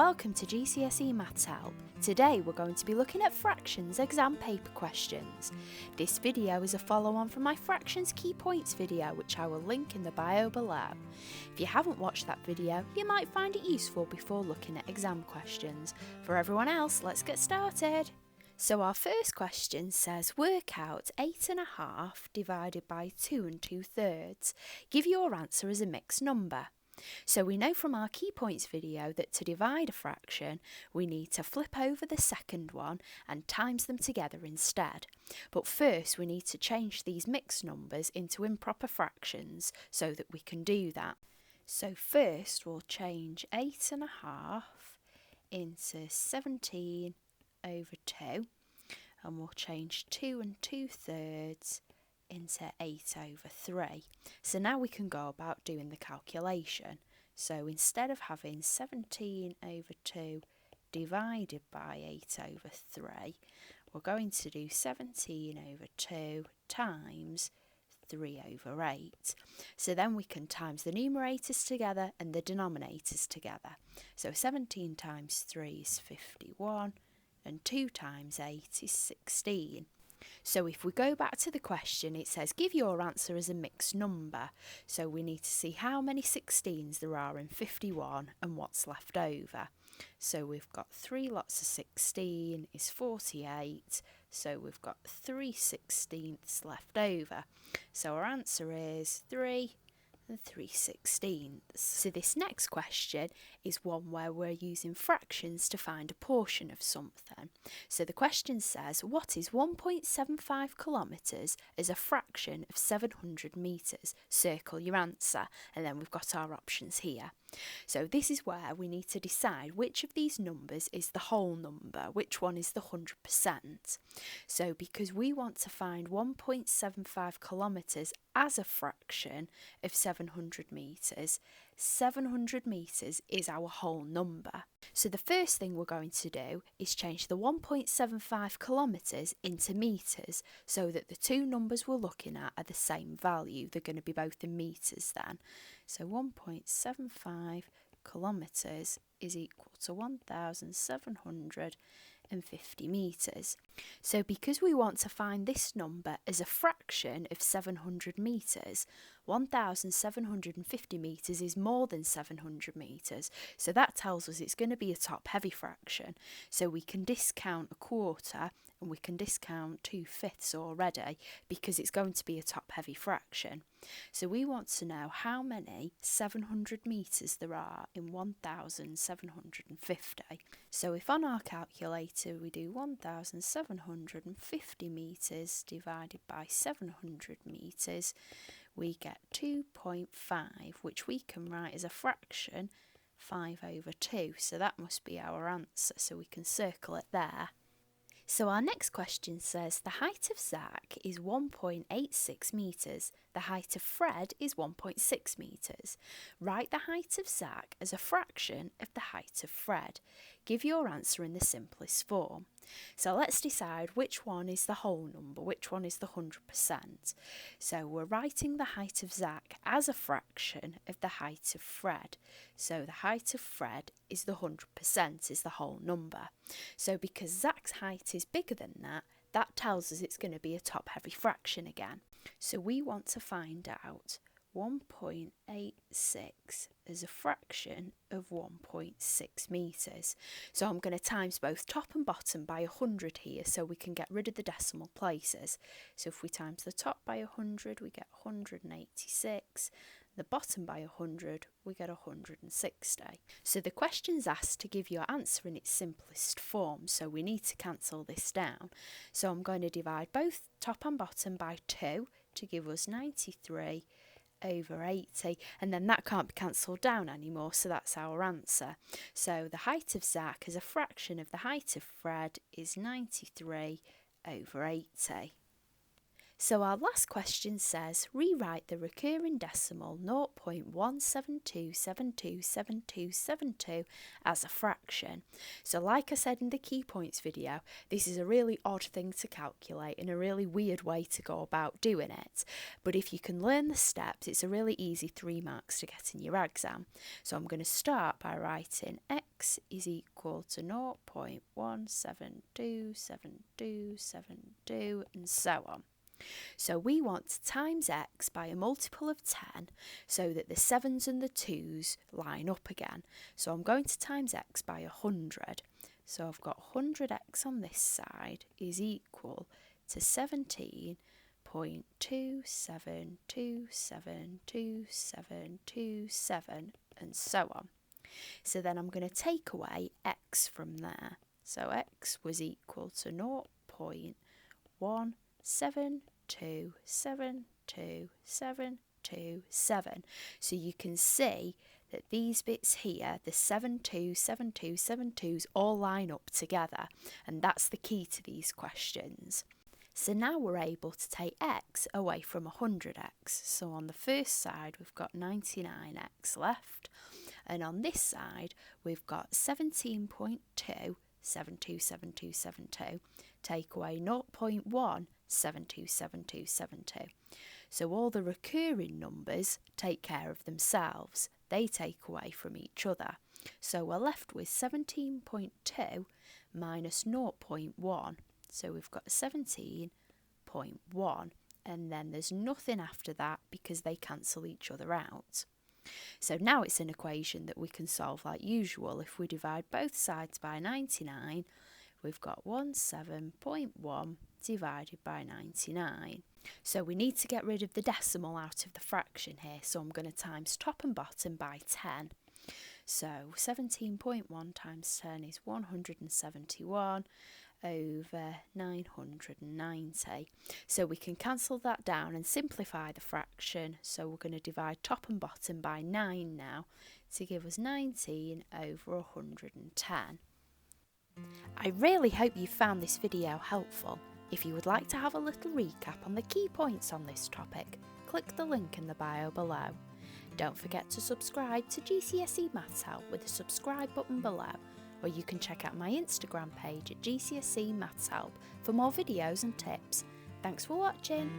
Welcome to GCSE Maths Help. Today we're going to be looking at fractions exam paper questions. This video is a follow-on from my fractions key points video, which I will link in the bio below. If you haven't watched that video, you might find it useful before looking at exam questions. For everyone else, let's get started. So our first question says, work out 8.5 divided by 2 2/3. Give your answer as a mixed number. So we know from our key points video that to divide a fraction, we need to flip over the second one and times them together instead. But first we need to change these mixed numbers into improper fractions so that we can do that. So first we'll change 8.5 into 17 over 2, and we'll change 2 2/3 into 8 over 3. So now we can go about doing the calculation. So instead of having 17 over 2 divided by 8 over 3, we're going to do 17 over 2 times 3 over 8. So then we can times the numerators together and the denominators together. So 17 times 3 is 51 and 2 times 8 is 16. So if we go back to the question, it says give your answer as a mixed number. So we need to see how many 16s there are in 51 and what's left over. So we've got 3 lots of 16 is 48. So we've got 3 16ths left over. So our answer is 3 and 3/16. So this next question is one where we're using fractions to find a portion of something. So the question says, what is 1.75 kilometres as a fraction of 700 metres? Circle your answer, and then we've got our options here. So this is where we need to decide which of these numbers is the whole number, which one is the 100%. So because we want to find 1.75 kilometres as a fraction of 700 metres, 700 metres is our whole number. So the first thing we're going to do is change the 1.75 kilometres into metres so that the two numbers we're looking at are the same value. They're going to be both in metres then. So 1.75 kilometres is equal to 1,750 metres. So because we want to find this number as a fraction of 700 metres, 1,750 metres is more than 700 metres. So that tells us it's going to be a top-heavy fraction. So we can discount a quarter and we can discount 2/5 already because it's going to be a top-heavy fraction. So we want to know how many 700 metres there are in 1,750. So if on our calculator we do 1,750 metres divided by 700 metres, we get 2.5, which we can write as a fraction 5 over 2. So that must be our answer, so we can circle it there. So our next question says the height of Zach is 1.86 metres, the height of Fred is 1.6 metres. Write the height of Zach as a fraction of the height of Fred. Give your answer in the simplest form. So let's decide which one is the whole number, which one is the 100%. So we're writing the height of Zach as a fraction of the height of Fred. So the height of Fred is the 100%, is the whole number. So because Zach's height is bigger than that, that tells us it's going to be a top-heavy fraction again. So we want to find out 1.86 as a fraction of 1.6 metres. So I'm going to times both top and bottom by 100 here so we can get rid of the decimal places. So if we times the top by 100, we get 186. The bottom by 100, we get 160. So the question's asked to give your answer in its simplest form, so we need to cancel this down. So I'm going to divide both top and bottom by 2 to give us 93 over 80, and then that can't be cancelled down anymore, so that's our answer. So the height of Zach as a fraction of the height of Fred is 93 over 80. So our last question says, rewrite the recurring decimal 0.172727272 as a fraction. So like I said in the key points video, this is a really odd thing to calculate and a really weird way to go about doing it. But if you can learn the steps, it's a really easy 3 marks to get in your exam. So I'm going to start by writing x is equal to 0.1727272 and so on. So we want to times x by a multiple of 10 so that the 7s and the 2s line up again. So I'm going to times x by 100. So I've got 100x on this side is equal to 17.27272727 and so on. So then I'm going to take away x from there. So x was equal to 0.1727227. So you can see that these bits here, the 727272s all line up together, and that's the key to these questions. So now we're able to take x away from 100x. So on the first side we've got 99x left, and on this side we've got 17.2727272, take away 0.1727272. So all the recurring numbers take care of themselves, they take away from each other. So we're left with 17.2 minus 0.1, so we've got 17.1, and then there's nothing after that because they cancel each other out. So now it's an equation that we can solve like usual. If we divide both sides by 99, we've got 17.1 divided by 99. So we need to get rid of the decimal out of the fraction here, so I'm going to times top and bottom by 10. So 17.1 times 10 is 171 over 990. So we can cancel that down and simplify the fraction. So we're going to divide top and bottom by 9 now to give us 19 over 110. I really hope you found this video helpful. If you would like to have a little recap on the key points on this topic, click the link in the bio below. Don't forget to subscribe to GCSE Maths Help with the subscribe button below, or you can check out my Instagram page at GCSE Maths Help for more videos and tips. Thanks for watching.